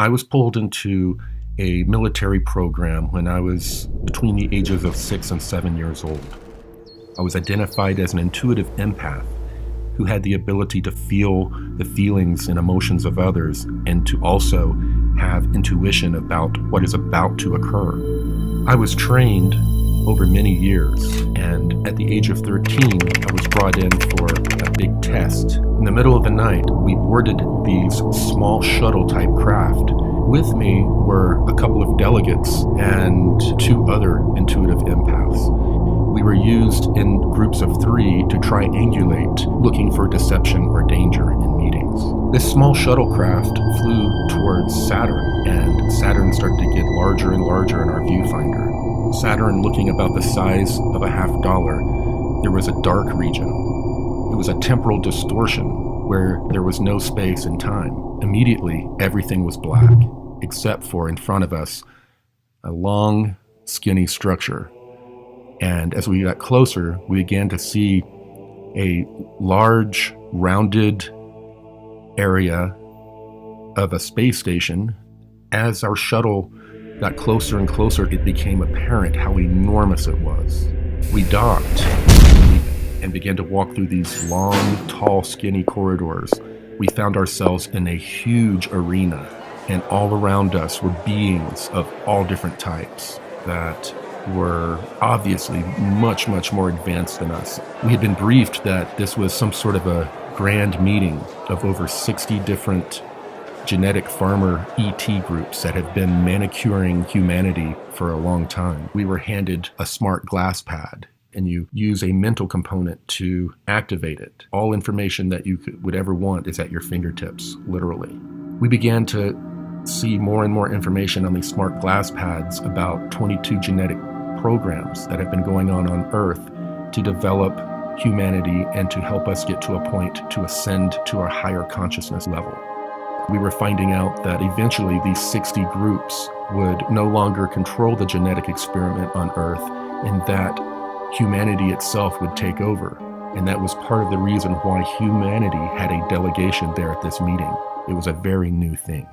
I was pulled into a military program when I was between the ages of 6 and 7 years old. I was identified as an intuitive empath who had the ability to feel the feelings and emotions of others and to also have intuition about what is about to occur. I was trained over many years, and at the age of 13, I was brought in for a big test. In the middle of the night, we boarded these small shuttle-type craft. With me were a couple of delegates and 2 other intuitive empaths. We were used in groups of 3 to triangulate, looking for deception or danger in meetings. This small shuttlecraft flew towards Saturn, and Saturn started to get larger and larger in our viewfinder. Saturn looking about the size of a $50, there was a dark region. It was a temporal distortion where there was no space and time. Immediately, everything was black, except for in front of us, a long, skinny structure. And as we got closer, we began to see a large, rounded area of a space station. As our shuttle got closer and closer, it became apparent how enormous it was. We docked and began to walk through these long, tall, skinny corridors. We found ourselves in a huge arena, and all around us were beings of all different types that were obviously much, much more advanced than us. We had been briefed that this was some sort of a grand meeting of over 60 different genetic farmer ET groups that have been manicuring humanity for a long time. We were handed a smart glass pad, and you use a mental component to activate it. All information that you would ever want is at your fingertips, literally. We began to see more and more information on these smart glass pads about 22 genetic programs that have been going on Earth to develop humanity and to help us get to a point to ascend to our higher consciousness level. We were finding out that eventually these 60 groups would no longer control the genetic experiment on Earth, and that humanity itself would take over. And that was part of the reason why humanity had a delegation there at this meeting. It was a very new thing.